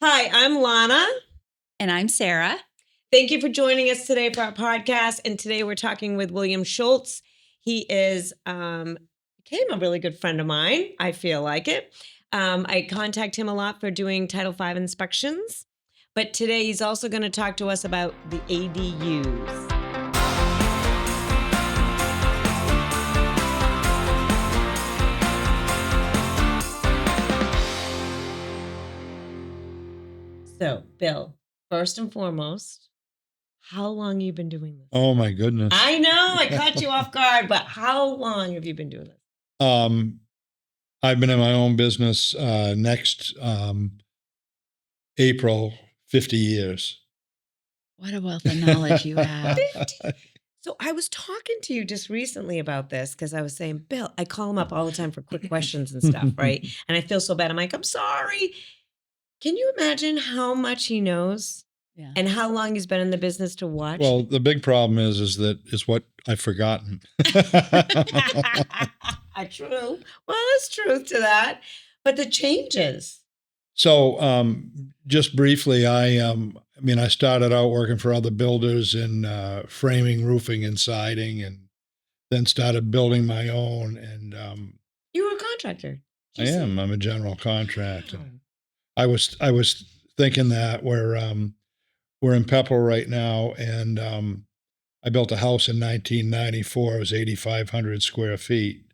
Hi, I'm Lana. And I'm Sara. Thank you for joining us today for our podcast. And today we're talking with William Schultz. He is became a really good friend of mine. I feel like it. I contact him a lot for doing Title V inspections. But today he's also going to talk to us about the ADUs. So, Bill, first and foremost, how long have you been doing this? Oh, my goodness. I know, I caught you off guard, but how long have you been doing this? I've been in my own business next April, 50 years. What a wealth of knowledge you have. So I was talking to you just recently about this because I was saying, Bill, I call him up all the time for quick questions and stuff, right? And I feel so bad. I'm like, I'm sorry. Can you imagine how much he knows? Yeah. And how long he's been in the business to watch? Well, the big problem is what I've forgotten. True. Well, there's truth to that. But the changes. So just briefly, I started out working for other builders in framing, roofing, and siding, and then started building my own. And You were a contractor. I am. I'm a general contractor. Wow. I was thinking that we're in Pepperell right now, and I built a house in 1994. It was 8,500 square feet.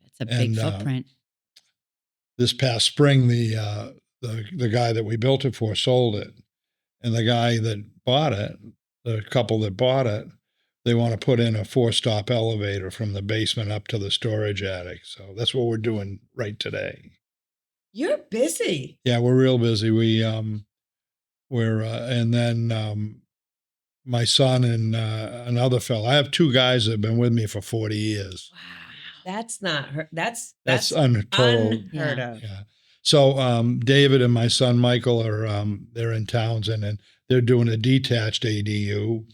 That's a big footprint. This past spring, the guy that we built it for sold it, and the guy that bought it, the couple that bought it, they want to put in a 4-stop elevator from the basement up to the storage attic. So that's what we're doing right today. You're busy. Yeah, we're real busy. And then my son and another fellow. I have 2 guys that have been with me for 40 years. Wow, that's not her. That's untold. Unheard of. Yeah. So David and my son Michael are they're in Townsend, and they're doing a detached ADU.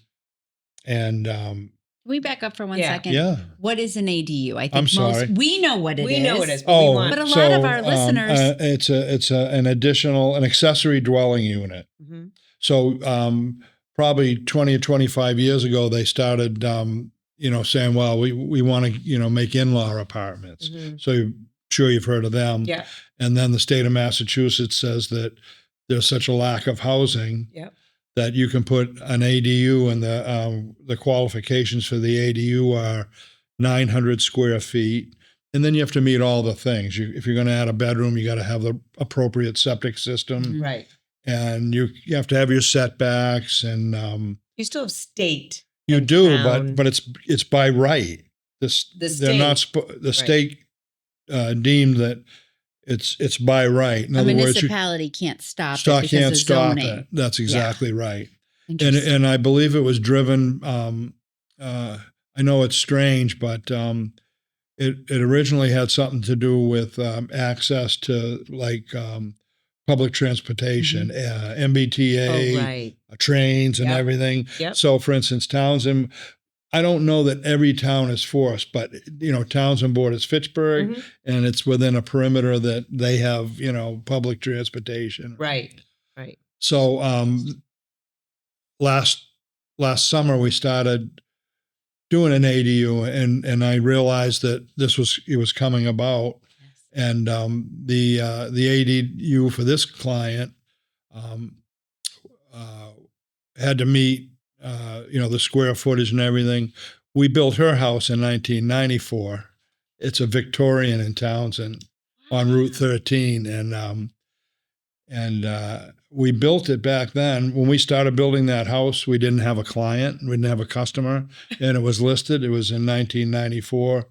And Can we back up for one Yeah. second? Yeah. What is an ADU? I think I'm sorry. we know what it is. We know it is, but we want. But a lot of our listeners. It's an accessory dwelling unit. Mhm. So probably 20 or 25 years ago, they started, saying, well, we want to, make in-law apartments. Mhm. So I'm sure you've heard of them. Yeah. And then the state of Massachusetts says that there's such a lack of housing Yep. that you can put an ADU, and the qualifications for the ADU are 900 square feet. And then you have to meet all the things. If you're going to add a bedroom, you got to have the appropriate septic system. Right. And you have to have your setbacks, and You still have state. you and do, town. but it's by right. The state deemed that it's by right. In a other words, municipality can't stop it because can't of stop zoning. it. That's exactly right. Interesting. And I believe it was driven. I know it's strange, but it originally had something to do with access to public transportation, MBTA, right. trains, and Yep. everything. Yep. So, for instance, Townsend, I don't know that every town is forced, but, Townsend borders Fitchburg, Mhm. and it's within a perimeter that they have, public transportation. Right. Right. So last summer, we started doing an ADU, and I realized that it was coming about. And the ADU for this client had to meet, the square footage and everything. We built her house in 1994. It's a Victorian in Townsend on Route 13, and we built it back then. When we started building that house, we didn't have a client, we didn't have a customer, and it was listed. It was in 1994.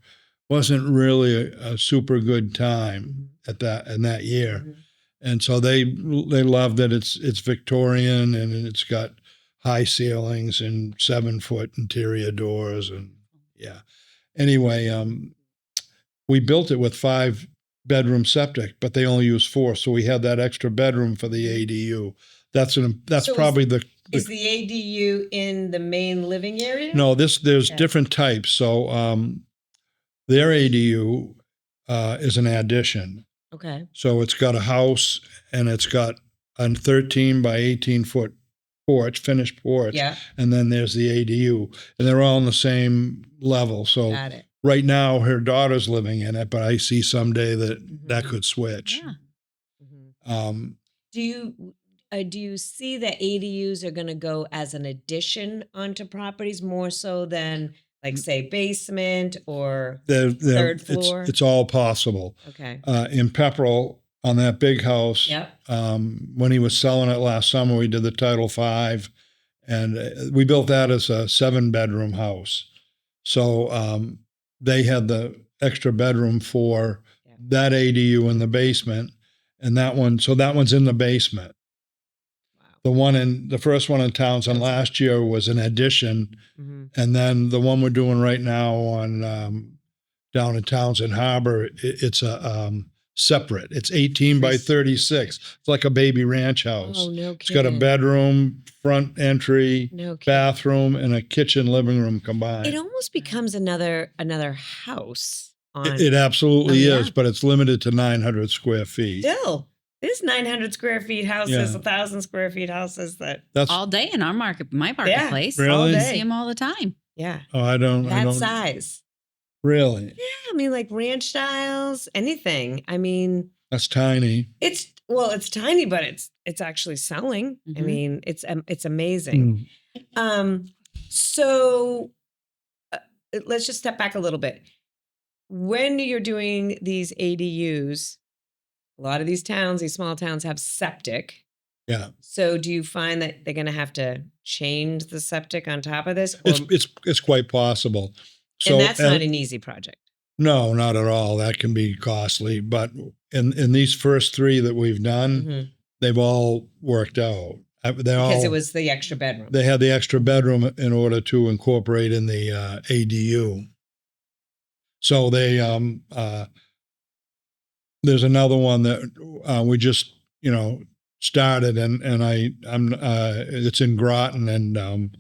Wasn't really a super good time in that year. Mhm. And so they love that it's Victorian, and it's got high ceilings and 7-foot interior doors, and yeah. Anyway, we built it with 5-bedroom septic, but they only use 4, so we had that extra bedroom for the ADU. That's probably Is the ADU in the main living area? No, there's different types. So their ADU is an addition. Okay. So it's got a house, and it's got a 13 by 18-foot porch, finished porch, Yeah. and then there's the ADU, and they're all on the same level. So Got it. right now, her daughter's living in it, but I see someday that could switch. Yeah. Do you see that ADUs are going to go as an addition onto properties more so than, like, say, basement or third floor? It's all possible. Okay. In Pepperell, on that big house, Yep. when he was selling it last summer, we did the Title V, and we built that as a 7-bedroom house. So they had the extra bedroom for that ADU in the basement, and that one's in the basement. The first one in Townsend last year was an addition, and then the one we're doing right now on down in Townsend Harbor, it's a separate. It's 18 by 36. It's like a baby ranch house. Oh, no kidding. It's got a bedroom, front entry, bathroom, and a kitchen, living room combined. It almost becomes another house. It absolutely is, but it's limited to 900 square feet. Still. There's 900 square feet houses, 1,000 square feet houses that's all day in my marketplace. Really? All day. See them all the time. Yeah. Oh, I don't. Size. Really? Yeah, I mean, like ranch styles, anything. I mean, that's tiny. It's tiny, but it's actually selling. I mean, it's amazing. So let's just step back a little bit. When you're doing these ADUs, a lot of these small towns have septic. Yeah. So do you find that they're going to have to change the septic on top of this? It's quite possible. So, and that's not an easy project. No, not at all. That can be costly. But in these first 3 that we've done, they've all worked out. Because it was the extra bedroom. They had the extra bedroom in order to incorporate in the ADU. So they there's another one that we just started, and it's in Groton, and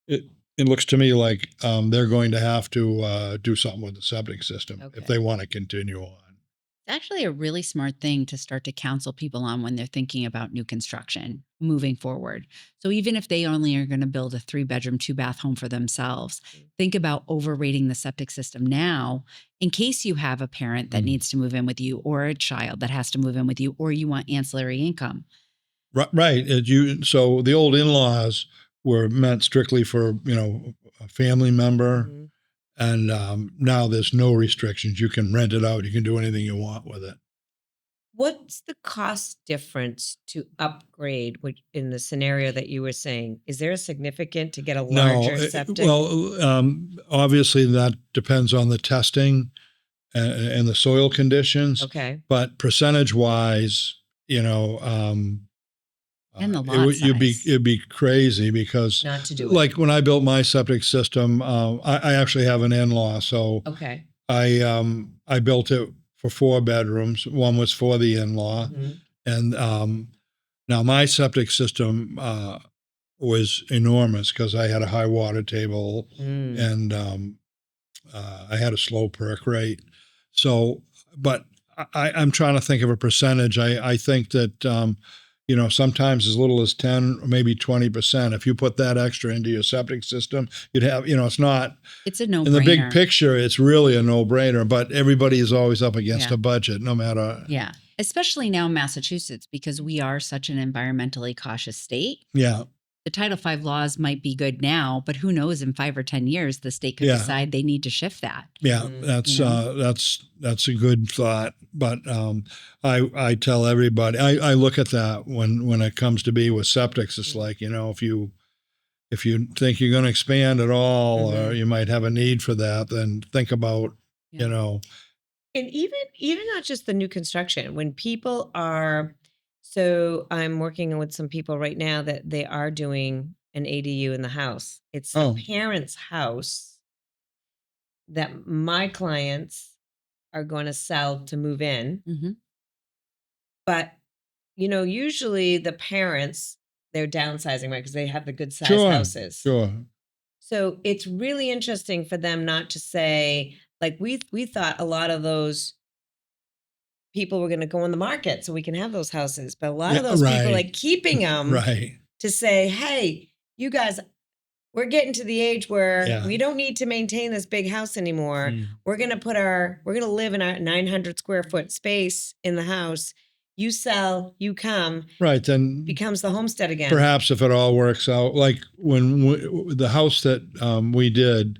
it looks to me like they're going to have to do something with the septic system if they want to continue on. It's actually a really smart thing to start to counsel people on when they're thinking about new construction moving forward. So even if they only are going to build a 3-bedroom, 2-bath home for themselves, think about overrating the septic system now in case you have a parent that needs to move in with you, or a child that has to move in with you, or you want ancillary income. Right. So the old in-laws were meant strictly for, a family member. And now there's no restrictions. You can rent it out. You can do anything you want with it. What's the cost difference to upgrade in the scenario that you were saying? Is there a significant to get a larger septic? Obviously that depends on the testing and the soil conditions. Okay. But percentage-wise, and the lot size. It'd be crazy because not to do it. Like when I built my septic system, I actually have an in-law, so okay. I built it for 4 bedrooms. One was for the in-law, and now my septic system was enormous because I had a high water table and I had a slow perk rate. So, but I'm trying to think of a percentage. I think that sometimes as little as 10 or maybe 20%. If you put that extra into your septic system, you'd have, it's a no-brainer. In the big picture, it's really a no-brainer, but everybody is always up against a budget, no matter. Yeah. Especially now in Massachusetts, because we are such an environmentally cautious state. Yeah. The Title V laws might be good now, but who knows, in 5 or 10 years, the state could decide they need to shift that. Yeah, that's a good thought. But I tell everybody, I look at that when it comes to be with septics. It's like, if you think you're going to expand at all, or you might have a need for that, then think about, And even not just the new construction, when people are. So I'm working with some people right now that they are doing an ADU in the house. It's the parents' house that my clients are going to sell to move in. But, usually the parents, they're downsizing, right? Because they have the good size houses. Sure. So it's really interesting for them not to say, like we thought a lot of those people were going to go on the market so we can have those houses. But a lot of Yeah, those people are right. keeping them Right. to say, hey, you guys, we're getting to the age where Yeah. we don't need to maintain this big house anymore. Mm. We're going to live in our 900 square foot space in the house. You sell, you come, Right. Then becomes the homestead again. perhaps if it all works out, like when the house that we did,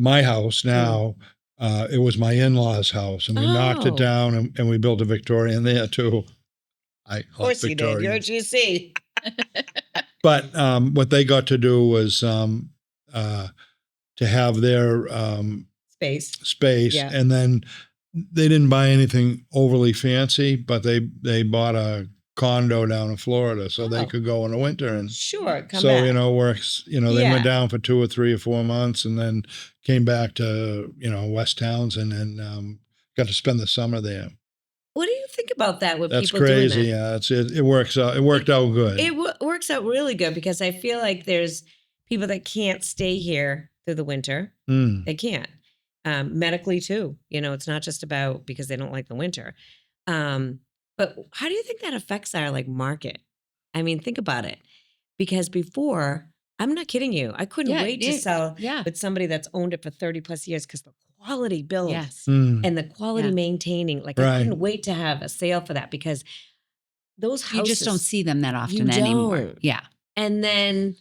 my house now, it was my in-laws' house, and we knocked it Oh. down and we built a Victorian there too. I Of like course you did. You're a Victorians. GC. But what they got to do was to have their space, Yeah. and then they didn't buy anything overly fancy, but they bought a condo down in Florida so they Oh. could go in the winter. And Sure, come so, back. works, they Yeah. went down for 2 or 3 or 4 months and then came back to, West Townsend and got to spend the summer there. What do you think about that with That's people crazy. doing that? Yeah, it works out. It worked out good. It works out really good because I feel like there's people that can't stay here through the winter. Mm. They can't. Medically too. It's not just about because they don't like the winter. But how do you think that affects our market? I mean, think about it. Because before, I'm not kidding you, I couldn't wait to sell with somebody that's owned it for 30 plus years because the quality build Yes. and the quality maintaining, I Right. couldn't wait to have a sale for that because those houses. You just don't see them that often anymore. don't. Yeah. And then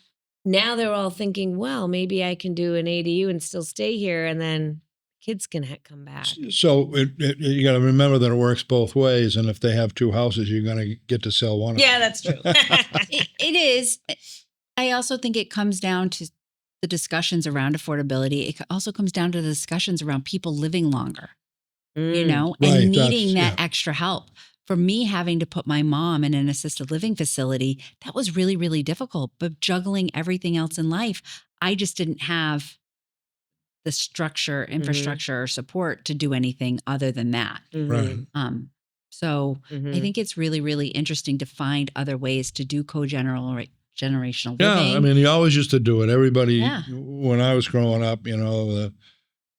now they're all thinking, well, maybe I can do an ADU and still stay here, and then kids can come back. So you got to remember that it works both ways, and if they have 2 houses, you're going to get to sell one of Yeah, them. that's true. It is. I also think it comes down to the discussions around affordability. It also comes down to the discussions around people living longer, Mm. and Right, needing that's- that extra help. For me, having to put my mom in an assisted living facility, that was really, really difficult. But juggling everything else in life, I just didn't have the structure, infrastructure, or support to do anything other than that. Right. So Mhm. I think it's really, really interesting to find other ways to do generational Yeah, living. I mean, you always used to do it. Everybody, Yeah. when I was growing up, the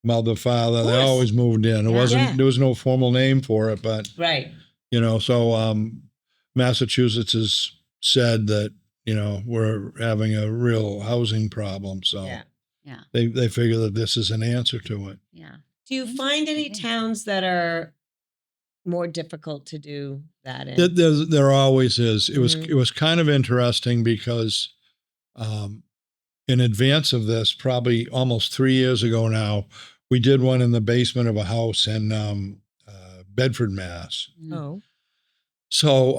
mother, father, they course. always moved in. It Yeah. wasn't. Yeah. There was no formal name for it, but Right. so Massachusetts has said that we're having a real housing problem. So Yeah. Yeah. they figure that this is an answer to it. Yeah. Do you find any Interesting. towns that are more difficult to do that in? There always is. It Mhm. was kind of interesting because in advance of this, probably almost 3 years ago now, we did one in the basement of a house in Bedford, Mass. Oh. So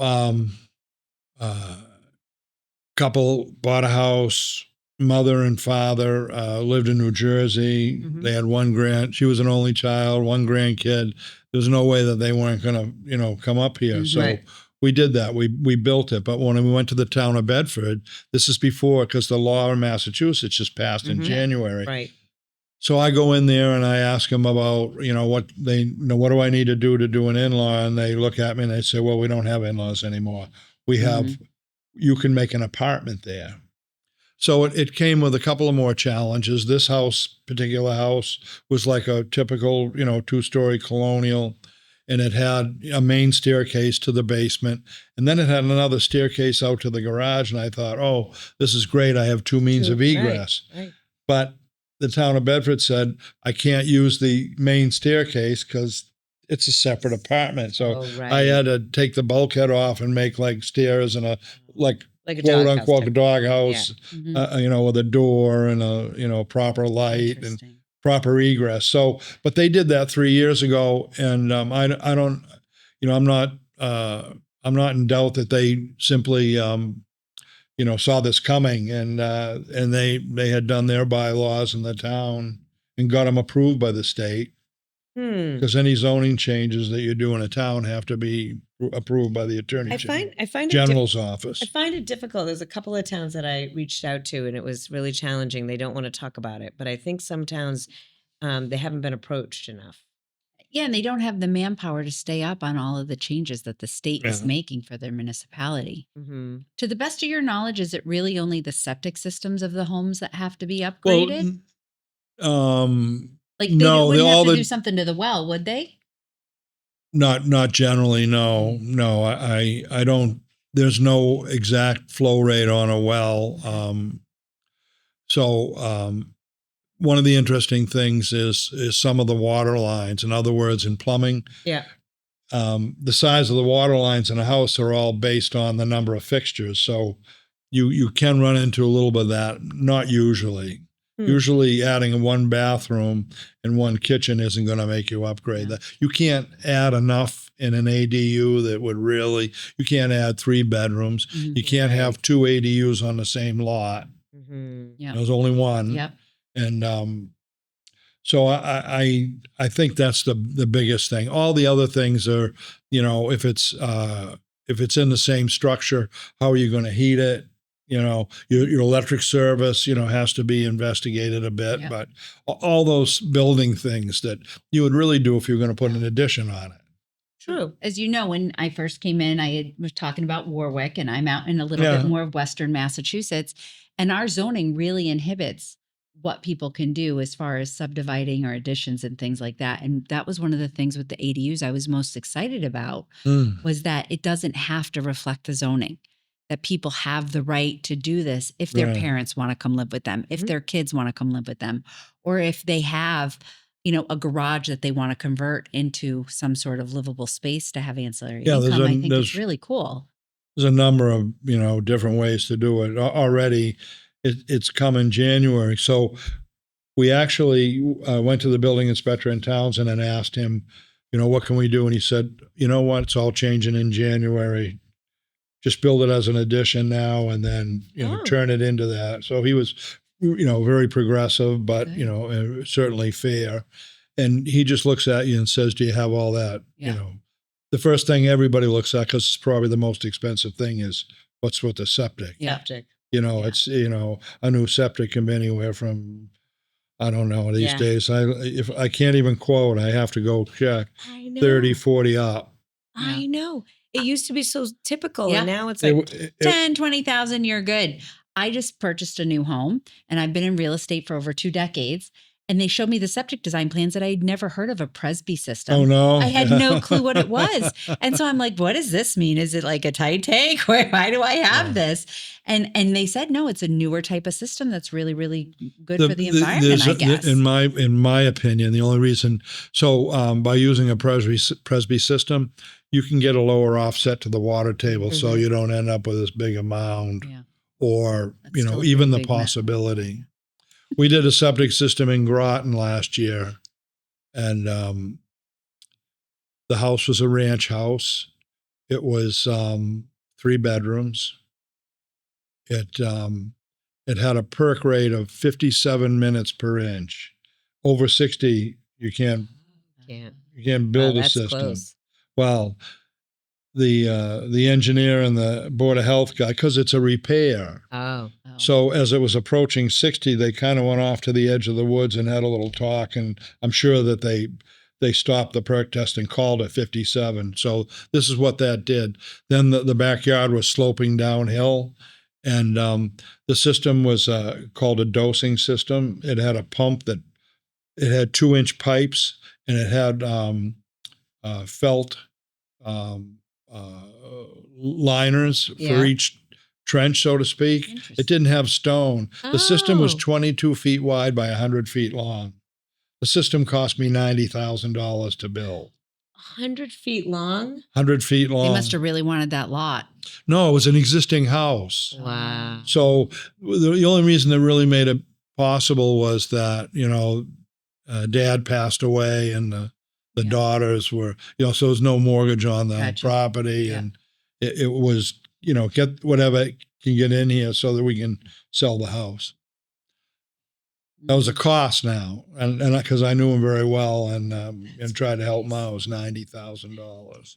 couple bought a house. Mother and father lived in New Jersey. Mhm. They had she was an only child, one grandkid. There's no way that they weren't going to, come up here. Mhm. So Right. we did that. We built it. But when we went to the town of Bedford, this is before, because the law in Massachusetts just passed in Mhm. January. Right. So I go in there and I ask them about, what do I need to do an in-law? And they look at me and they say, well, we don't have in-laws anymore. We have, you can make an apartment there. So it came with a couple of more challenges. This particular house, was like a typical, 2-story colonial, and it had a main staircase to the basement, and then it had another staircase out to the garage. And I thought, oh, this is great. I have 2 means of egress. Right. But the town of Bedford said, I can't use the main staircase because it's a separate apartment. So Oh, right. I had to take the bulkhead off and make stairs and a like a quote doghouse unquote type. doghouse, Mhm. with a door and a proper light and Interesting. proper egress. So, but they did that 3 years ago, and I don't, I'm not in doubt that they simply saw this coming, and they had done their bylaws in the town and got them approved by the state. Because any zoning changes that you do in a town have to be approved by the Attorney I find General's office. I find it difficult. There's a couple of towns that I reached out to, and it was really challenging. They don't want to talk about it, but I think some towns they haven't been approached enough. Yeah, and they don't have the manpower to stay up on all of the changes that the state is Yeah. making for their municipality. Mm-hmm. To the best of your knowledge, is it really only the septic systems of the homes that have to be Well, upgraded? Like they no, wouldn't have all to the do something to the well, would they? Not generally, no. No, I don't. There's no exact flow rate on a well. One of the interesting things is some of the water lines. In other words, in plumbing, Yeah. the size of the water lines in a house are all based on the number of fixtures. So you can run into a little bit of that. Not usually. Usually adding one bathroom and one kitchen isn't going to make you upgrade that. You can't add enough in an ADU that would really, you can't add 3 bedrooms. Mhm. You can't have 2 ADUs on the same lot. Yeah. There's only one. Yep. And so I think that's the biggest thing. All the other things are, if it's in the same structure, how are you going to heat it? Your electric service, has to be investigated a bit. Yep. But all those building things that you would really do if you're going to put an addition on it. True. As you know, when I first came in, was talking about Warwick, and I'm out in a little Yeah. bit more of Western Massachusetts, and our zoning really inhibits what people can do as far as subdividing or additions and things like that. And that was one of the things with the ADUs I was most excited about, was that it doesn't have to reflect the zoning, that people have the right to do this if their Right. parents want to come live with them, if their kids want to come live with them, or if they have a garage that they want to convert into some sort of livable space to have ancillary Yeah, income. I think there's- it's really cool. There's a number of, different ways to do it. Already, it's come in January. So we actually went to the building inspector in Townsend and asked him, what can we do? And he said, you know what, it's all changing in January. Just build it as an addition now and then, turn it into that. So he was, very progressive, but, certainly fair. And he just looks at you and says, do you have all that? Yeah. The first thing everybody looks at, because it's probably the most expensive thing, is what's with the septic. Yeah. Septic. It's, a new septic can be anywhere from, I don't know, these Yeah. days. If I can't even quote, I have to go check I know. 30, 40 up. I know. It used to be so typical, Yeah. and now it's like, 10, 20,000, you're good. I just purchased a new home, and I've been in real estate for over 2 decades. And they showed me the septic design plans that I had never heard of, a Presby system. Oh, no. I had no clue what it was. And so I'm like, what does this mean? Is it like a tight tank? Why do I have this? And they said, no, it's a newer type of system that's really, really good for the environment, I guess. In my opinion, the only reason, by using a Presby system, you can get a lower offset to the water table, so you don't end up with this big mound, or That's still a even the big mound. possibility. We did a septic system in Groton last year, and the house was a ranch house. It was 3 bedrooms. It had a perk rate of 57 minutes per inch. Over 60, you can't build a that's system. close. Well, the engineer and the Board of Health guy, because it's a repair. Oh. So as it was approaching 60, they kind of went off to the edge of the woods and had a little talk. And I'm sure that they stopped the perk test and called it 57. So this is what that did. Then the backyard was sloping downhill. And the system was called a dosing system. It had a pump it had 2-inch pipes, and it had felt liners for each trench, so to speak. It didn't have stone. The system was 22 feet wide by 100 feet long. The system cost me $90,000 to build. 100 feet long? 100 feet long. They must have really wanted that lot. No, it was an existing house. Wow. So the only reason that really made it possible was that, Dad passed away, and the daughters were, so there was no mortgage on the property. Yeah. And it was, get whatever can get in here so that we can sell the house. That was a cost now. And because I knew him very well and tried to help him out, it was $90,000. It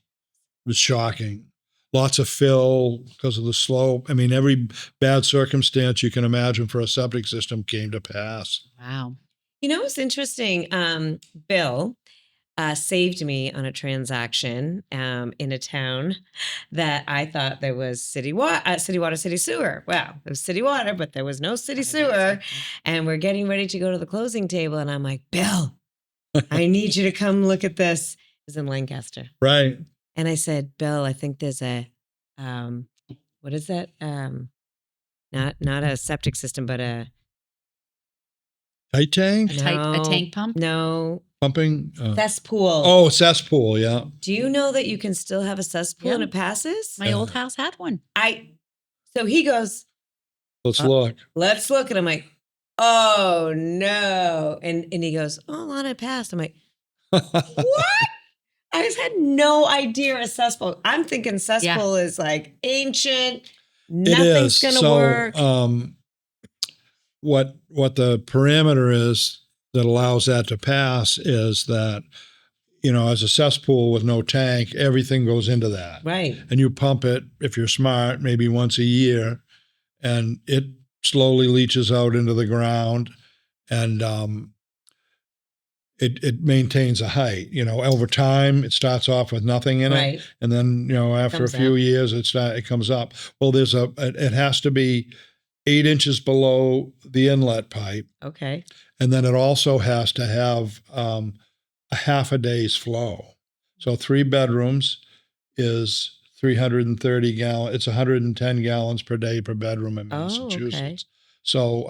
was shocking. Lots of fill because of the slope. I mean, every bad circumstance you can imagine for a septic system came to pass. Wow. It's interesting. Bill saved me on a transaction in a town that I thought there was city water, city sewer. Well, there was city water, but there was no city sewer. And we're getting ready to go to the closing table. And I'm like, Bill, I need you to come look at this. is in Lancaster. Right. And I said, Bill, I think there's a, what is that? Not a septic system, but a Tight tank? A tank pump? No. Pumping? Cesspool. Oh, cesspool, yeah. Do you know that you can still have a cesspool and Yeah. it passes? My old house had one. So he goes, Let's look. let's look. And I'm like, oh no. And he goes, oh, Lana, it passed. I'm like, what? I just had no idea a cesspool. I'm thinking cesspool is like ancient. Nothing's going to work. What the parameter is that allows that to pass is that, as a cesspool with no tank, everything goes into that. Right. And you pump it, if you're smart, maybe once a year, and it slowly leaches out into the ground, and it maintains a height. Over time, it starts off with nothing in Right. it, and then after a few years, it comes up. Well, it has to be 8 inches below the inlet pipe. Okay. And then it also has to have a half a day's flow. So 3 bedrooms is 330 gallons. It's 110 gallons per day per bedroom in Massachusetts. Okay. So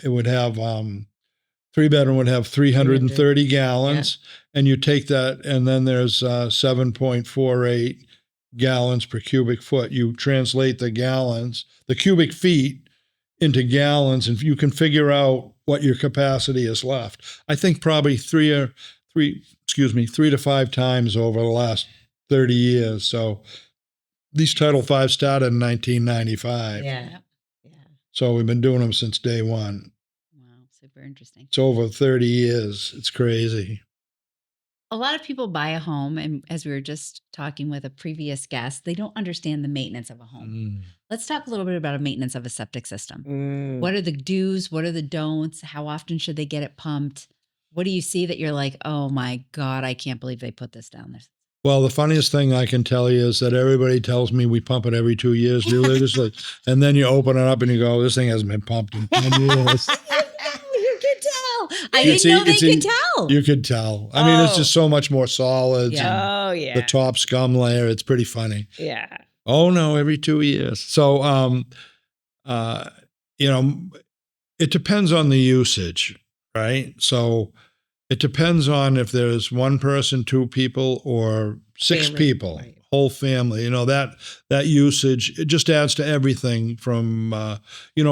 it would have 3-bedroom would have 330 gallons, and you take that, and then there's 7.48 gallons per cubic foot. You translate the cubic feet into gallons, and you can figure out what your capacity is left. I think probably 3 to 5 times over the last 30 years. So these Title V started in 1995. Yeah. So we've been doing them since day one. Wow, super interesting. It's over 30 years. It's crazy. A lot of people buy a home, and as we were just talking with a previous guest, they don't understand the maintenance of a home. Let's talk a little bit about a maintenance of a septic system. What are the do's? What are the don'ts? How often should they get it pumped? What do you see that you're like, oh my God, I can't believe they put this down there? Well, the funniest thing I can tell you is that everybody tells me we pump it every 2 years religiously. And then you open it up and you go, this thing hasn't been pumped in 10 years. You can tell. I didn't know they could tell. You could tell. I mean, it's just so much more solids. Yeah. And the top scum layer. It's pretty funny. Yeah. Oh, no, every 2 years. So, it depends on the usage, right? So it depends on if there's 1 person, 2 people, or 6 people, right. Whole family. That usage, it just adds to everything from,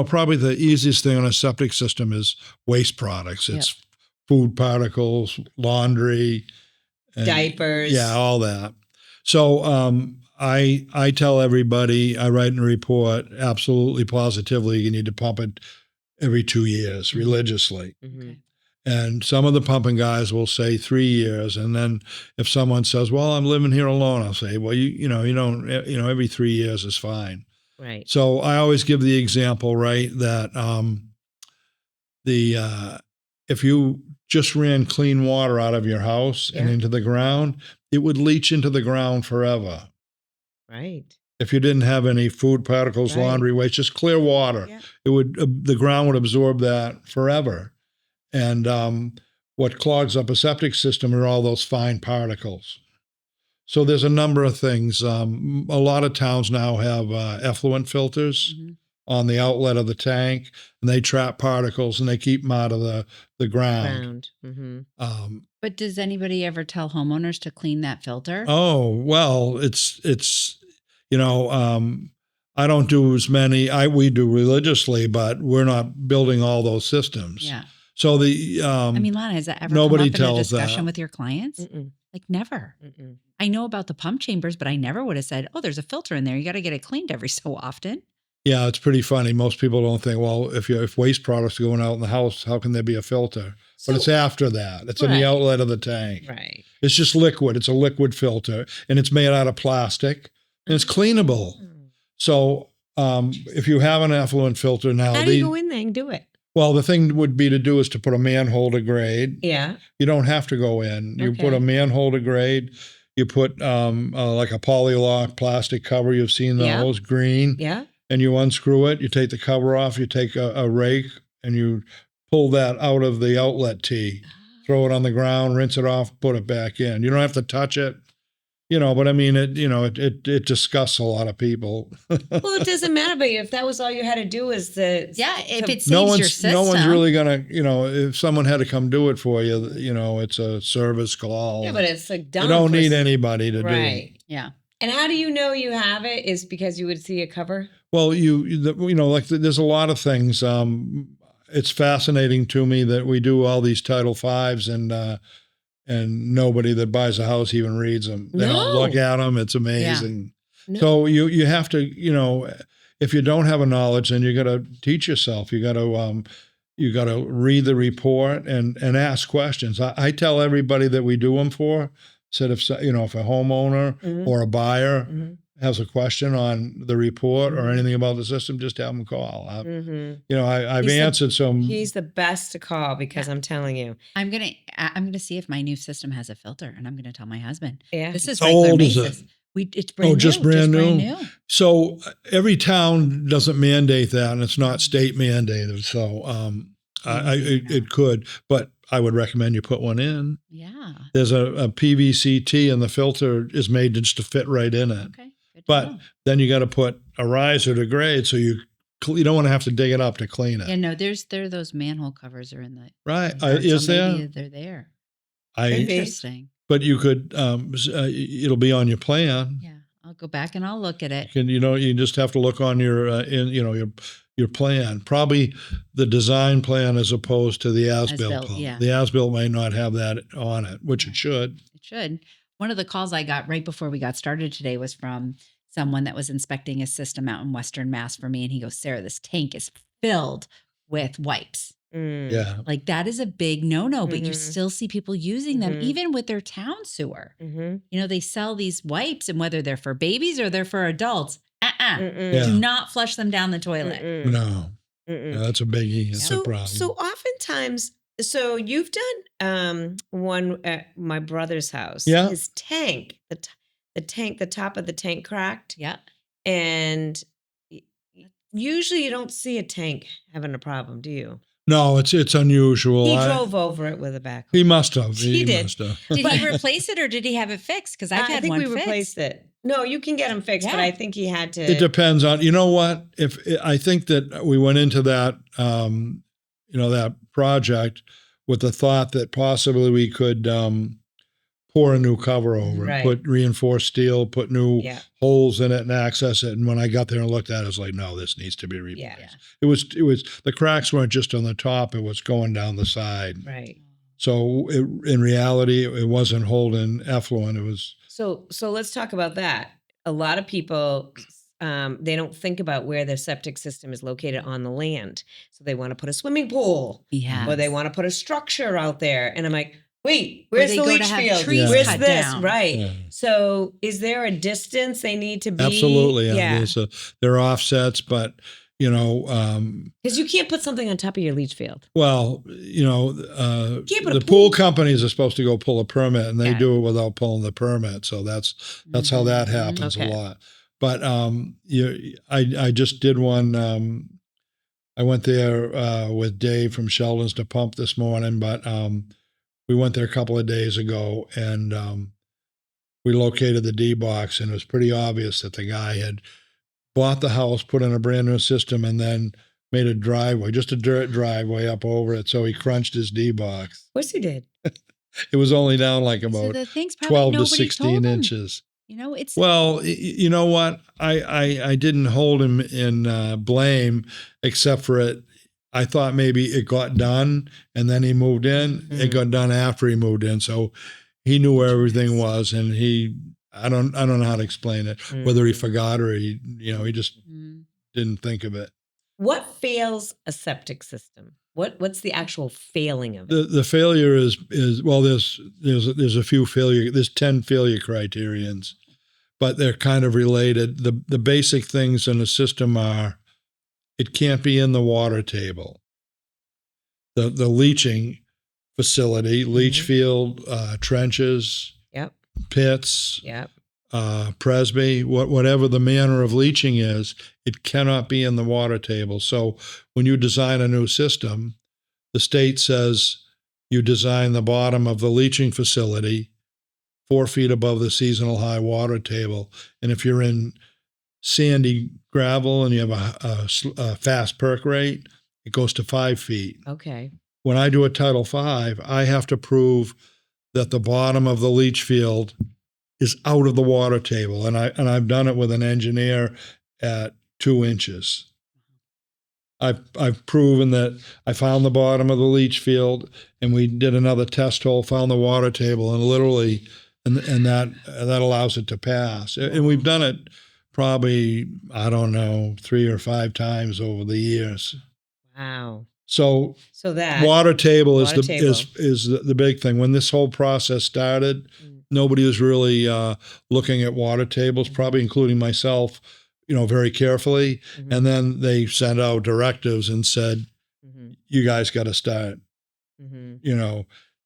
probably the easiest thing on a septic system is waste products. It's food particles, laundry. Diapers. Yeah, all that. So I tell everybody, I write in a report, absolutely positively, you need to pump it every 2 years religiously. Okay. And some of the pumping guys will say 3 years. And then if someone says, well, I'm living here alone, I'll say, well, you don't, every 3 years is fine. Right. So I always give the example, right, that if you just ran clean water out of your house and into the ground, it would leach into the ground forever. Right. If you didn't have any food particles, laundry waste, just clear water, it would the ground would absorb that forever. And what clogs up a septic system are all those fine particles. So there's a number of things. A lot of towns now have effluent filters on the outlet of the tank, and they trap particles and they keep them out of the ground. But does anybody ever tell homeowners to clean that filter? Oh, well, it's I don't do as many. We do religiously, but we're not building all those systems. Yeah. So Lana, has that ever nobody come up in a tells discussion that. with your clients? Mm-mm. Like never. Mm-mm. I know about the pump chambers, but I never would have said, oh, there's a filter in there. You got to get it cleaned every so often. Yeah, it's pretty funny. Most people don't think, well, if waste products are going out in the house, how can there be a filter? But it's after that. It's in the outlet of the tank. Right. It's just liquid. It's a liquid filter, and it's made out of plastic, and it's cleanable. So if you have an effluent filter now, how do you go in there and do it? Well, the thing would be to do is to put a manhole to grade. Yeah. You don't have to go in. You put a manhole to grade. You put like a polylock plastic cover. You've seen those, green. Yeah. And you unscrew it. You take the cover off. You take a rake and you pull that out of the outlet tee. throw it on the ground, rinse it off, put it back in. You don't have to touch it. But I mean, it disgusts a lot of people. Well, it doesn't matter, but if that was all you had to do is if it saves no your one's system. no one's really gonna, if someone had to come do it for you, it's a service call. Yeah, but it's like done. You don't need anybody to do it. Right. Yeah. And how do you know you have it? Is because you would see a cover? Well, there's a lot of things. It's fascinating to me that we do all these Title V's and nobody that buys a house even reads them. They don't look at them. It's amazing. Yeah. No. So you have to, if you don't have a knowledge, then you got to teach yourself. You got to read the report and ask questions. I tell everybody that we do them for, said if a homeowner or a buyer has a question on the report or anything about the system, just have them call. I've answered some. He's the best to call because I'm telling you. I'm gonna see if my new system has a filter, and I'm gonna tell my husband. Yeah. This is how regular old basis. is it? It's brand new. Just brand new. Brand new. So every town doesn't mandate that, and it's not state mandated. So it could, but I would recommend you put one in. Yeah. There's a PVC T, and the filter is made just to fit right in it. Okay. But then you got to put a riser to grade, so you don't want to have to dig it up to clean it. Yeah, no, there are those manhole covers are in the right. Is there? Maybe they're there. Interesting. But you could, it'll be on your plan. Yeah, I'll go back and I'll look at it. You just have to look on your, your plan. Probably the design plan as opposed to the as-built plan. Yeah. The as-built may not have that on it, which it should. It should. One of the calls I got right before we got started today was from someone that was inspecting a system out in Western Mass for me. And he goes, Sarah, this tank is filled with wipes. Yeah. Like that is a big no-no, but you still see people using them even with their town sewer. They sell these wipes, and whether they're for babies or they're for adults, do not flush them down the toilet. No. Yeah, that's a biggie. It's a problem. So oftentimes, you've done one at my brother's house. Yeah. His tank, the top of the tank cracked. Yeah. And usually you don't see a tank having a problem, do you? No, it's unusual. He drove over it with a backhoe. He must have. He did. Must have. Did he replace it or did he have it fixed? Because I've had one fixed. I think we replaced it. No, you can get them fixed, but I think he had to. It depends on, what? I think that we went into that, that project with the thought that possibly we could pour a new cover over it, put reinforced steel, put new holes in it and access it. And when I got there and looked at it, I was like, no, this needs to be replaced. Yeah. It was the cracks weren't just on the top, it was going down the side. Right. So in reality, it wasn't holding effluent. It was. So let's talk about that. A lot of people, they don't think about where their septic system is located on the land. So they want to put a swimming pool, or they want to put a structure out there. And I'm like, wait, where's the leach field? Where's this? Down. Right. Yeah. So is there a distance they need to be? Absolutely. Yeah. There are offsets, but because you can't put something on top of your leach field. Well, the pool companies are supposed to go pull a permit, and they do it without pulling the permit. So that's how that happens a lot. But I just did one. I went there with Dave from Sheldon's to pump this morning, but we went there a couple of days ago, and we located the D-box, and it was pretty obvious that the guy had bought the house, put in a brand new system, and then made a driveway, just a dirt driveway up over it. So he crunched his D-box. Of course he did. It was only down like about 12 to 16 inches. Well, you know what? I didn't hold him in blame, except for it. I thought maybe it got done and then he moved in. It got done after he moved in. So he knew where everything was, and I don't know how to explain it, whether he forgot or he just didn't think of it. What fails a septic system? What's the actual failing of it? The failure is well, there's a few failure. There's 10 failure criterions, but they're kind of related. The basic things in the system are, it can't be in the water table. The leaching facility, leach field, trenches, pits, Presby, whatever the manner of leaching is, it cannot be in the water table. So when you design a new system, the state says you design the bottom of the leaching facility 4 feet above the seasonal high water table. And if you're in sandy gravel and you have a fast perk rate, it goes to 5 feet. Okay. When I do a Title V, I have to prove that the bottom of the leach field is out of the water table, and I've done it with an engineer at 2 inches. I've proven that I found the bottom of the leach field, and we did another test hole, found the water table, and literally, and that allows it to pass. And we've done it probably, I don't know, 3 or 5 times over the years. Wow. So that water table is water table. is the big thing. When this whole process started, nobody was really looking at water tables, probably including myself, very carefully. And then they sent out directives and said, you guys got to start,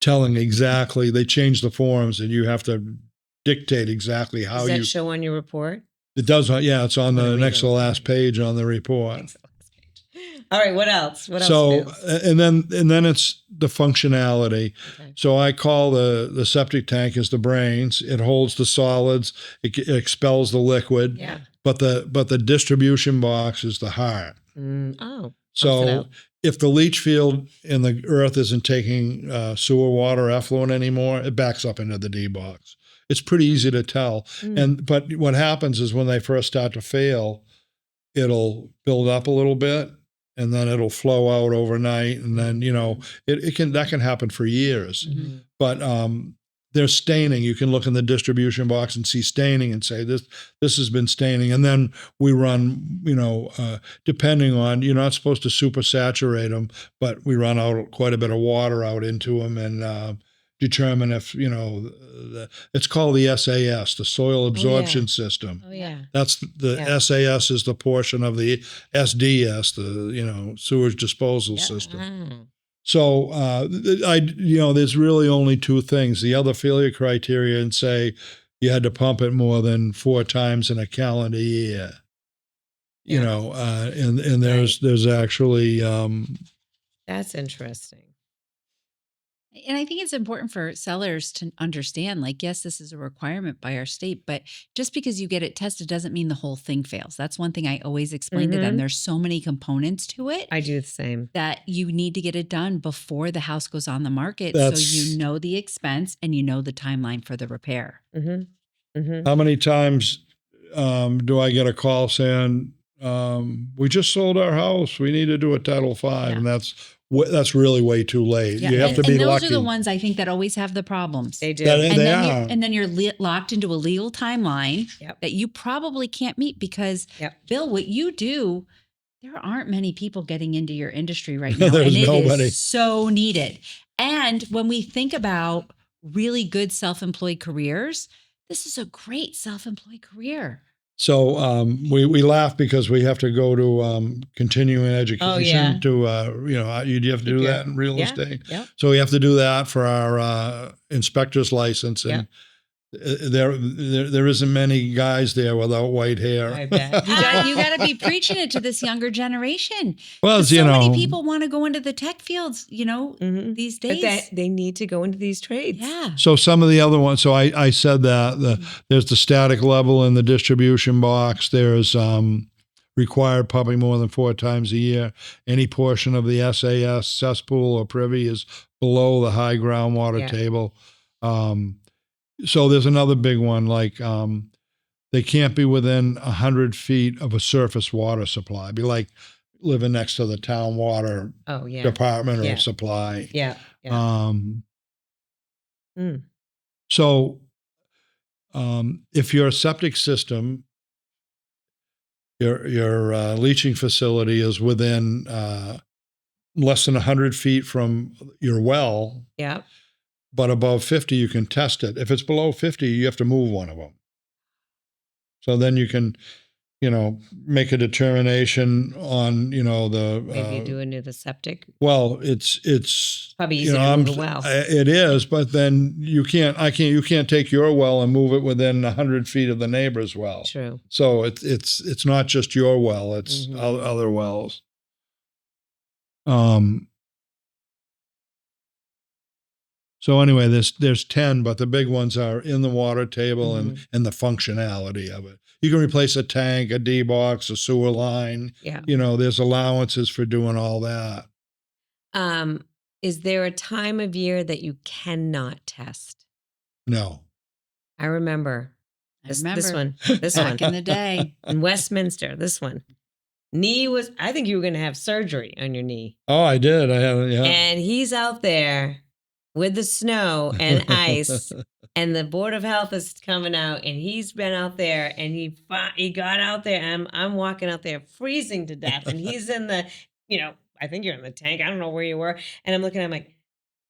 telling exactly. They changed the forms, and you have to dictate exactly how Does that show on your report? It does. Yeah, it's on the next to the it. last page on the report. All right, what else? What else? So, Bills? and then it's the functionality. Okay. So I call the septic tank as the brains. It holds the solids. It expels the liquid. Yeah. But the distribution box is the heart. Oh. So if the leach field in the earth isn't taking sewer water effluent anymore, it backs up into the D box. It's pretty easy to tell. But what happens is when they first start to fail, it'll build up a little bit, and then it'll flow out overnight, and then that can happen for years. But there's staining. You can look in the distribution box and see staining and say this has been staining. And then we run, depending on, you're not supposed to super saturate them, but we run out quite a bit of water out into them and determine if it's called the SAS, the soil absorption system. Oh yeah. That's the SAS is the portion of the SDS, the sewage disposal system. So there's really only 2 things. The other failure criteria and say you had to pump it more than 4 times in a calendar year. And there's actually that's interesting. And I think it's important for sellers to understand, like, yes, this is a requirement by our state, but just because you get it tested doesn't mean the whole thing fails. That's one thing I always explain to them. There's so many components to it. I do the same. That you need to get it done before the house goes on the market, so you know the expense and you know the timeline for the repair. How many times do I get a call saying, we just sold our house, we need to do a Title V, and that's really way too late. You have to be lucky. Those are the ones I think that always have the problems. They do. And then you're locked into a legal timeline that you probably can't meet because, Bill, what you do, there aren't many people getting into your industry right now. There's and nobody. It is so needed. And when we think about really good self-employed careers, this is a great self-employed career. So we laugh because we have to go to continuing education to you have to do that in real estate. So we have to do that for our inspector's license, and there isn't many guys there without white hair. I bet. You got to be preaching it to this younger generation. Well, so many people want to go into the tech fields, these days. But they need to go into these trades. Yeah. So some of the other ones. So I said that there's the static level in the distribution box. There's required pumping more than 4 times a year. Any portion of the SAS cesspool or privy is below the high groundwater table. So there's another big one, like they can't be within 100 feet of a surface water supply. It'd be like living next to the town water department or supply. So if your septic system, your leaching facility is within less than 100 feet from your well, but above 50, you can test it. If it's below 50, you have to move one of them. So then you can, make a determination on, the maybe do into the septic. Well, it's probably easy to move a well. It is, but then you can't take your well and move it within 100 feet of the neighbor's well. True. So it's not just your well; it's other wells. So anyway, there's 10, but the big ones are in the water table Mhm. and the functionality of it. You can replace a tank, a D-box, a sewer line. Yeah. There's allowances for doing all that. Is there a time of year that you cannot test? No. I remember I this remember one, this one back in the day. in Westminster. This one knee was. I think you were going to have surgery on your knee, Oh, I did. I haven't. Yeah. and he's out there with the snow and ice, and the Board of Health is coming out, and he's been out there, and he got out there, and I'm walking out there freezing to death, and he's in the, I think you're in the tank. I don't know where you were, and I'm looking. I'm like,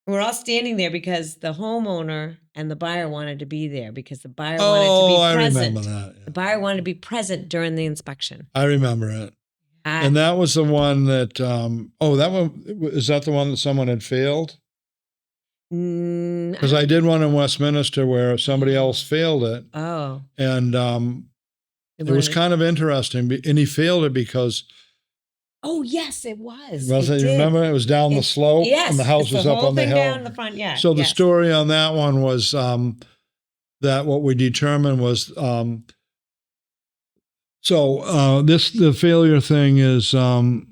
we're all standing there because the homeowner and the buyer wanted to be there because the buyer wanted to be I present. remember that. Yeah. The buyer wanted to be present during the inspection. I remember it. And that was the one that, that one, is that the one that someone had failed? Because I did one in Westminster where somebody else failed it. Oh. And it was kind of interesting. And he failed it because. Oh, yes, it was. You remember? It was down the slope. Yes. And the house was up on the hill. Down the front, yeah. So the story on that one was that what we determined was the failure thing is it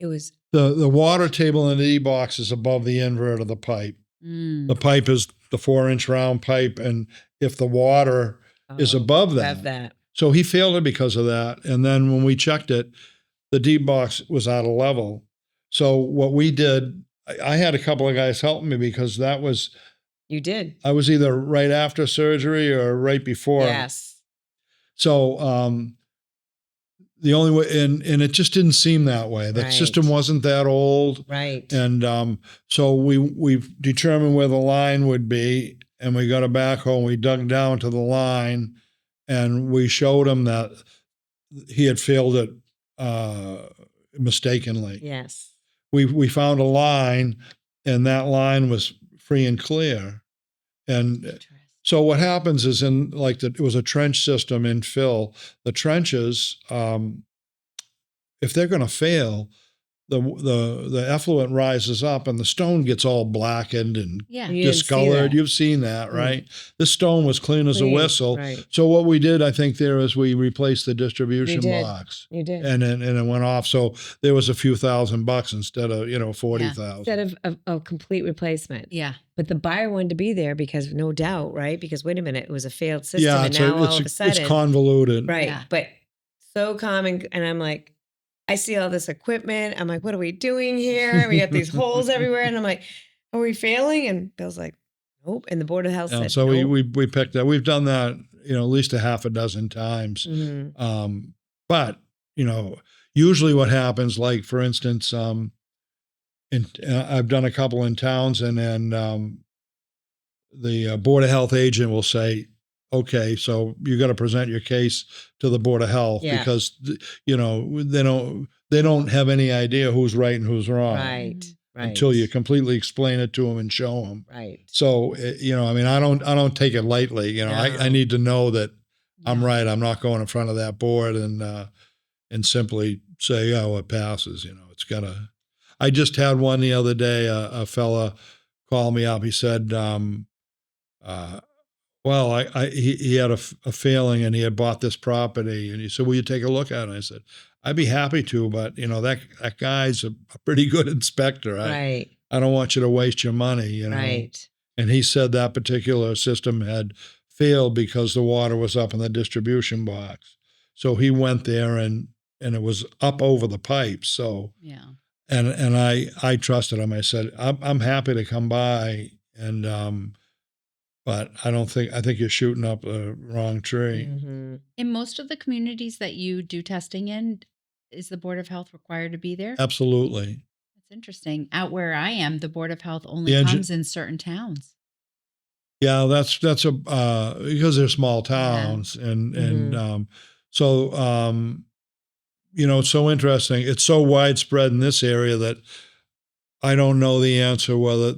was the water table in the E-box is above the invert of the pipe. The pipe is the 4-inch round pipe, and if the water is above that. So he failed it because of that. And then when we checked it, the D-box was out of level. So what we did, I had a couple of guys helping me because that was. You did. I was either right after surgery or right before. Yes. So the only way, and it just didn't seem that way. The system wasn't that old. Right. And so we determined where the line would be, and we got a backhoe and we dug down to the line, and we showed him that he had failed it mistakenly. Yes. We found a line, and that line was free and clear. And so what happens is it was a trench system in fill. The trenches, if they're going to fail, the effluent rises up and the stone gets all blackened and discolored. You've seen that, right? This stone was clean as a whistle. Right. So what we did, I think, there is we replaced the distribution box. You did. And it went off. So there was a few $1,000 instead of, $40,000. Instead of a complete replacement. Yeah. But the buyer wanted to be there because no doubt, right? Because wait a minute, it was a failed system. Yeah, and now all of a sudden. It's convoluted. Right. Yeah. But so common. And I'm like, I see all this equipment. I'm like, what are we doing here? We got these holes everywhere. And I'm like, are we failing? And Bill's like, nope. And the Board of Health said, so nope. we picked that. We've done that, at least a half a dozen times. Mm-hmm. But, usually what happens, like for instance, I've done a couple in Townsend, and the Board of Health agent will say, okay, so you got to present your case to the Board of Health because, they don't have any idea who's right and who's wrong. Right. Until you completely explain it to them and show them. Right. So, I don't take it lightly. I need to know that I'm right. I'm not going in front of that board and simply say, oh, it passes. It's got to. I just had one the other day. A fella called me up. He said, he had a failing and he had bought this property, and he said, will you take a look at it? I said, I'd be happy to, but that guy's a pretty good inspector. I don't want you to waste your money, Right. And he said that particular system had failed because the water was up in the distribution box. So he went there and it was up over the pipes. So yeah. And I trusted him. I said, I'm happy to come by, and but I think you're shooting up the wrong tree. Mm-hmm. In most of the communities that you do testing in, is the Board of Health required to be there? Absolutely. That's interesting. Out where I am, the Board of Health only comes in certain towns. Yeah, that's because they're small towns, and so it's so interesting. It's so widespread in this area that I don't know the answer whether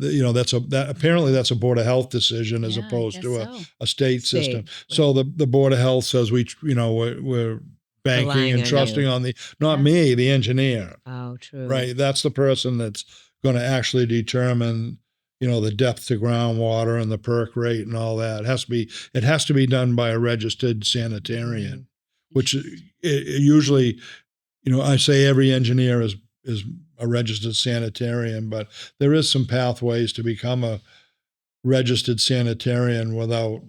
apparently that's a Board of Health decision as opposed to a state system. Right. So the Board of Health says we're banking Relying and on trusting you. on not me, the engineer, Oh, true. right? That's the person that's going to actually determine, the depth to groundwater and the perk rate and all that. It has to be done by a registered sanitarian, which usually, I say every engineer is a registered sanitarian, but there is some pathways to become a registered sanitarian without,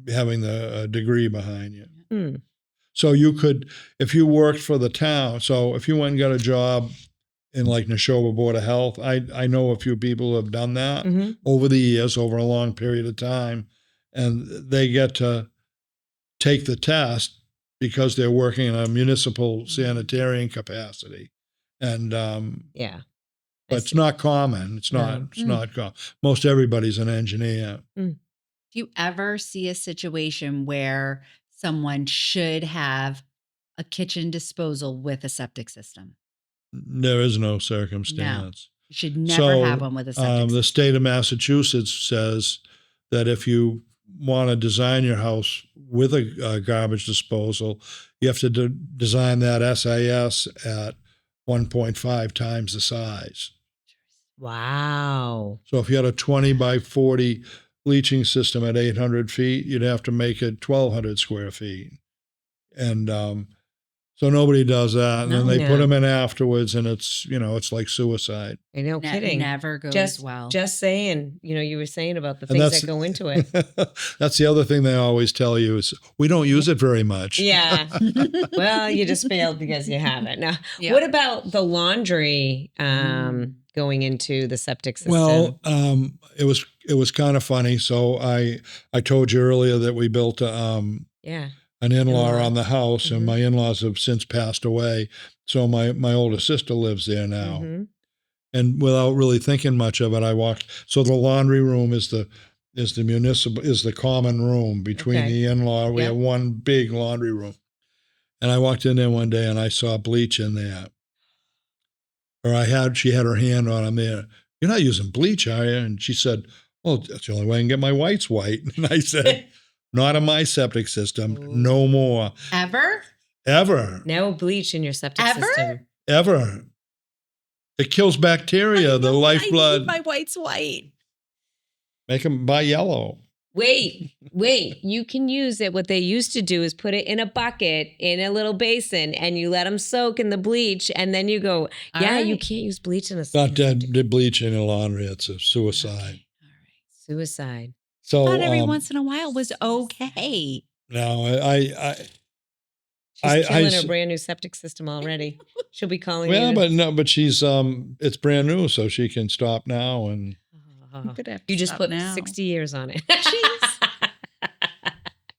having the degree behind you. Hmm. So you could, if you worked for the town, so if you went and got a job in like Neshoba Board of Health, I know a few people who have done that over the years, over a long period of time, and they get to take the test because they're working in a municipal sanitarian capacity. And Yeah. but it's not common. It's not. No. It's not common. Most everybody's an engineer. Do you ever see a situation where someone should have a kitchen disposal with a septic system? There is no circumstance. You should never have one with a septic system. The state of Massachusetts says that if you want to design your house with a garbage disposal, you have to design that SIS at 1.5 times the size. Wow. So if you had a 20 by 40 leaching system at 800 feet, you'd have to make it 1,200 square feet. And so nobody does that. And then they put them in afterwards, and it's, it's like suicide. No kidding. Never goes well. Just saying, you were saying about the things that go into it. That's the other thing they always tell you is we don't use it very much. Yeah. Well, you just failed because you haven't. Now, what about the laundry going into the septic system? Well, it was kind of funny. So I told you earlier that we built an in-law on the house, and my in-laws have since passed away. So my older sister lives there now. And without really thinking much of it, I walked. So the laundry room is the common room between the in-law. We have one big laundry room. And I walked in there one day and I saw bleach in there. Or she had her hand on him there. You're not using bleach, are you? And she said, well, that's the only way I can get my whites white. And I said, not in my septic system, no more. Ever? No bleach in your septic system. Ever. It kills bacteria, the lifeblood. I need my whites white. Make them buy yellow. Wait. You can use it. What they used to do is put it in a bucket in a little basin, and you let them soak in the bleach, and then you go, you can't use bleach in a Not dead bleach in a laundry. It's a suicide. Okay. All right. Suicide. So I thought every once in a while was okay. No, She's killing her brand new septic system already. She'll be calling you. But she's it's brand new, so she can stop now. And you just put 60 years on it.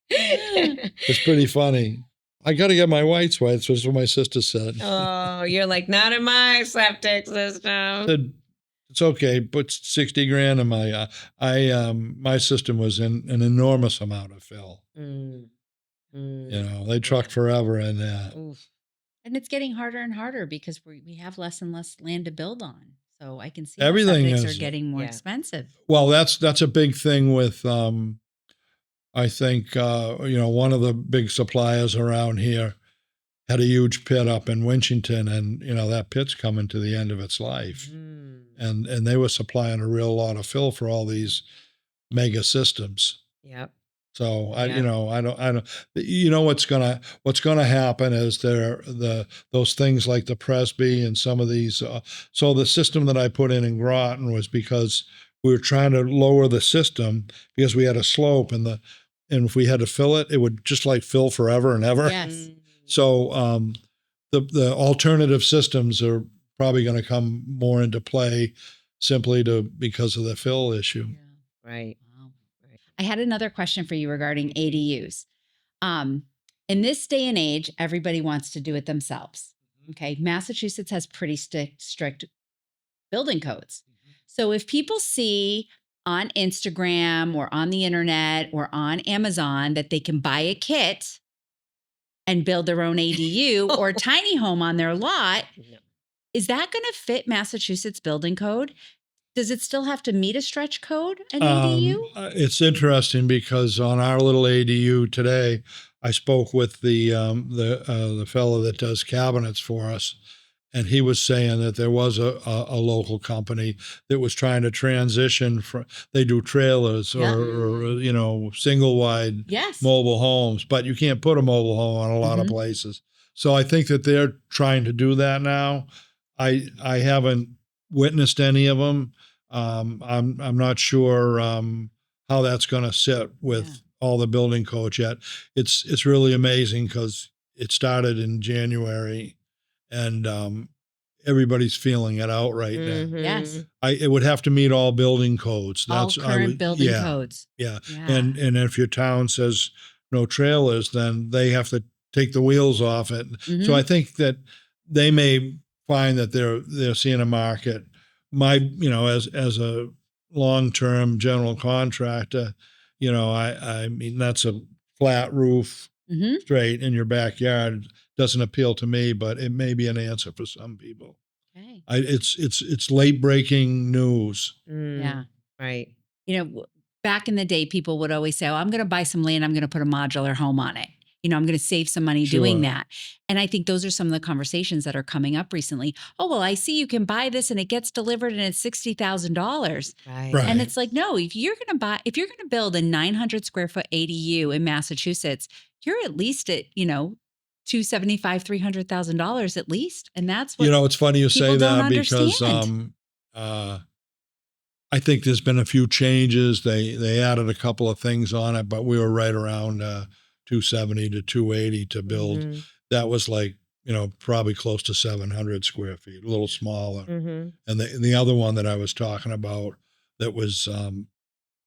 It's pretty funny. I got to get my whites white. That's what my sister said. Oh, you're like, not in my septic system. I said, it's okay. Put 60 grand in my. My system was in an enormous amount of fill. They trucked forever in that. And it's getting harder and harder because we have less and less land to build on. So I can see everything septics are getting more expensive. Well, that's a big thing with. I think one of the big suppliers around here had a huge pit up in Winchington, and that pit's coming to the end of its life, and they were supplying a real lot of fill for all these mega systems. Yep. So I don't. What's gonna happen is those things like the Presby and some of these. So the system that I put in Groton was because we were trying to lower the system because we had a slope, and if we had to fill it, it would just like fill forever and ever. Yes. So the alternative systems are probably going to come more into play simply because of the fill issue. Yeah. Right. Wow. I had another question for you regarding ADUs. In this day and age, everybody wants to do it themselves. Okay. Massachusetts has pretty strict building codes. So if people see on Instagram or on the internet or on Amazon that they can buy a kit and build their own ADU or tiny home on their lot, is that going to fit Massachusetts building code? Does it still have to meet a stretch code, an ADU? It's interesting because on our little ADU today, I spoke with the fellow that does cabinets for us, and he was saying that there was a local company that was trying to transition from, they do trailers Yeah. or single wide Yes. mobile homes, but you can't put a mobile home on a lot of places. So I think that they're trying to do that now. I haven't witnessed any of them. I'm not sure how that's going to sit with all the building codes yet. It's really amazing because it started in January, and everybody's feeling it out right now. Yes. It would have to meet all building codes. All current building codes. Yeah. Yeah. And if your town says no trailers, then they have to take the wheels off it. So I think that they may find that they're seeing a market. As a long-term general contractor, I mean, that's a flat roof straight in your backyard. Doesn't appeal to me, but it may be an answer for some people. Okay. It's late breaking news. Yeah. Right. Back in the day, people would always say, "Oh, I'm going to buy some land. I'm going to put a modular home on it. I'm going to save some money doing that." And I think those are some of the conversations that are coming up recently. Oh, well, I see you can buy this and it gets delivered and it's $60,000. Right. And it's like, no, if you're going to build a 900 square foot ADU in Massachusetts, you're at least at, $275,000, $300,000 at least. And that's what it's funny you say that because I think there's been a few changes. They added a couple of things on it, but we were right around 270 to 280 to build. That was like, probably close to 700 square feet, a little smaller. And the other one that I was talking about that was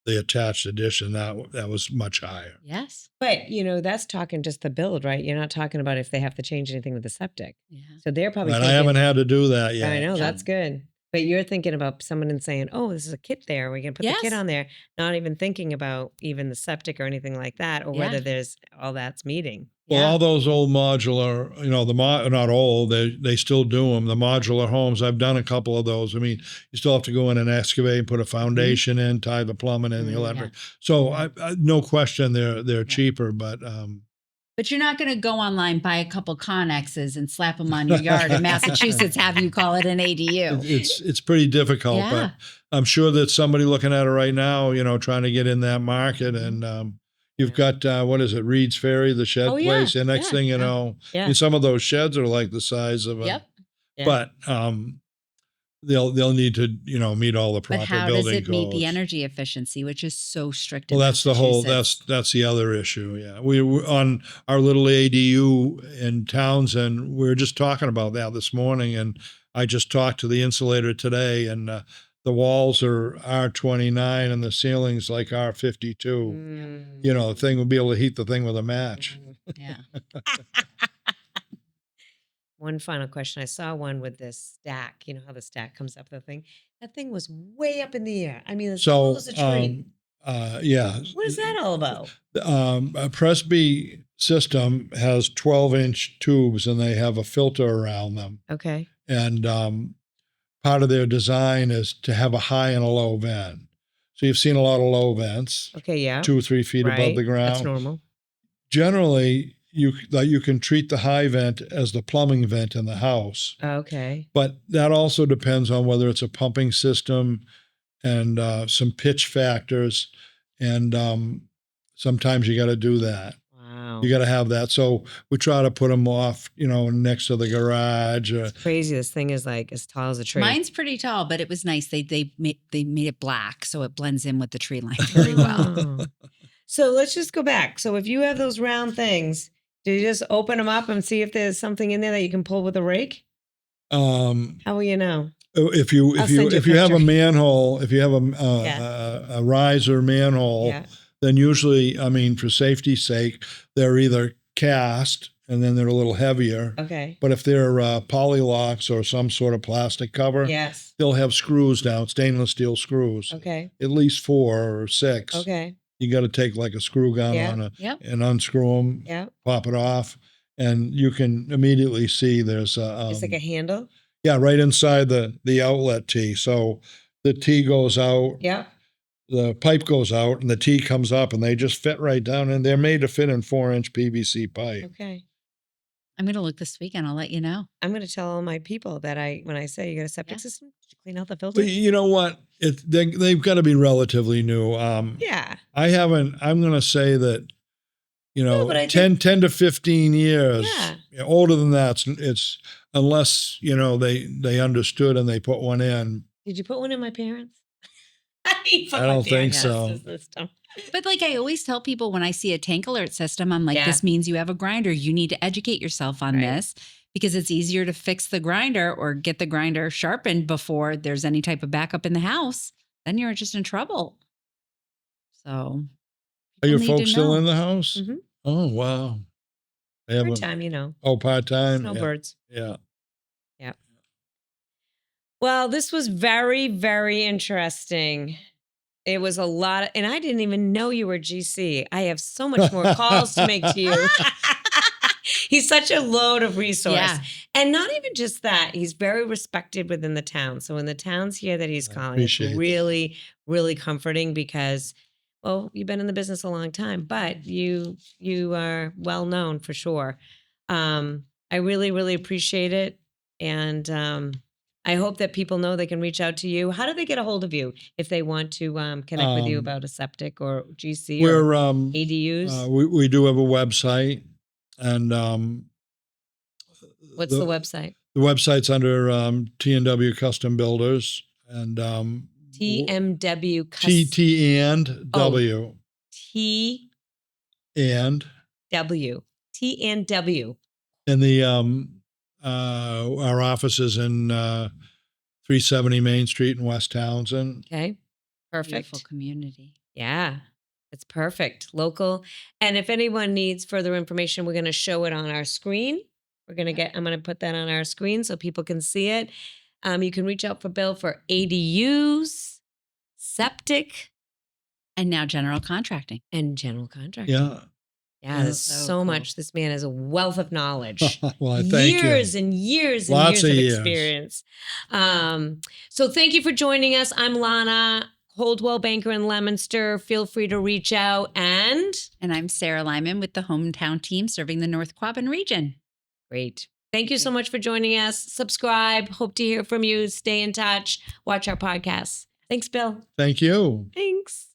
the attached addition, that was much higher. Yes. But, that's talking just the build, right? You're not talking about if they have to change anything with the septic. Yeah. So they're probably And I haven't had to do that yet. I know, that's good. But you're thinking about someone and saying, oh, this is a kit there. We can put the kit on there. Not even thinking about even the septic or anything like that, or whether there's all that's meeting. Well, all those old modular, not old, they still do them. The modular homes, I've done a couple of those. I mean, you still have to go in and excavate, put a foundation in, tie the plumbing in, the electric. So I no question they're cheaper, but you're not going to go online, buy a couple Connexes and slap them on your yard in Massachusetts, have you call it an ADU. It's pretty difficult, but I'm sure that somebody looking at it right now, trying to get in that market, and you've got what is it, Reed's Ferry, the shed place, and next thing you know, I mean, some of those sheds are like the size of a. But they'll need to meet all the proper building codes. But how does it meet the energy efficiency, which is so strict? Well, that's that's the other issue. Yeah, we were on our little ADU in Townsend. We were just talking about that this morning, and I just talked to the insulator today, and the walls are R29 and the ceiling's like R52. The thing would be able to heat the thing with a match. Yeah. One final question. I saw one with this stack. You know how the stack comes up the thing? That thing was way up in the air. I mean, as tall as a tree. Yeah. What is that all about? A Presby system has 12-inch tubes, and they have a filter around them. Okay. And part of their design is to have a high and a low vent. So you've seen a lot of low vents. Okay, yeah. 2 or 3 feet above the ground. That's normal. Generally, you can treat the high vent as the plumbing vent in the house. Okay. But that also depends on whether it's a pumping system and some pitch factors. And sometimes you got to do that. Wow. You got to have that. So we try to put them off, next to the garage. It's crazy. This thing is like as tall as a tree. Mine's pretty tall, but it was nice. They made it black, so it blends in with the tree line very well. So let's just go back. So if you have those round things, do you just open them up and see if there's something in there that you can pull with a rake? How will you know? If you have a manhole, if you have a riser manhole, then usually, I mean, for safety's sake, they're either cast and then they're a little heavier. Okay. But if they're polylocks or some sort of plastic cover, they'll have screws down, stainless steel screws. Okay. At least 4 or 6. Okay. You got to take like a screw gun on and unscrew them, pop it off, and you can immediately see there's it's like a handle? Yeah, right inside the outlet tee. So the tee goes out. Yeah. the pipe goes out and the T comes up and they just fit right down, and they're made to fit in 4-inch PVC pipe. Okay. I'm going to look this weekend. I'll let you know. I'm going to tell all my people that when I say you got a septic system, did you clean out the filter? But you know what? They've got to be relatively new. Yeah. I'm going to say that, No, but I 10 to 15 years. Yeah. Older than that, it's unless, they understood and they put one in. Did you put one in my parents? I don't think so. System. But like I always tell people when I see a tank alert system, I'm like, this means you have a grinder. You need to educate yourself on this because it's easier to fix the grinder or get the grinder sharpened before there's any type of backup in the house. Then you're just in trouble. So Are your folks still in the house? Mm-hmm. Oh, wow. Part-time, Oh, part-time? Snowbirds. Yeah. Yeah. Well, this was very, very interesting. It was a lot and I didn't even know you were GC. I have so much more calls to make to you. He's such a load of resource. Yeah. And not even just that, he's very respected within the town. So when the towns hear that he's calling, it's really, really comforting because, well, you've been in the business a long time, but you are well known for sure. I really, really appreciate it. And I hope that people know they can reach out to you. How do they get a hold of you if they want to connect with you about a septic or GC or ADUs? We do have a website, and what's the website? The website's under T&W Custom Builders, and TMW T and W. T and W. T and W. And our office is in 370 Main Street in West Townsend. Okay. Perfect. Beautiful community. Yeah. It's perfect. Local. And if anyone needs further information, we're going to show it on our screen. I'm going to put that on our screen so people can see it. You can reach out for Bill for ADUs, septic. And now general contracting. And general contracting. Yeah. Yeah, there's so much. This man has a wealth of knowledge. Well, I thank you. Years and years and Lots years of experience. So thank you for joining us. I'm Lana, Holdwell Banker in Leominster. Feel free to reach out. And I'm Sara Lyman with the hometown team serving the North Quabbin region. Great. Thank you so much for joining us. Subscribe. Hope to hear from you. Stay in touch. Watch our podcasts. Thanks, Bill. Thank you. Thanks.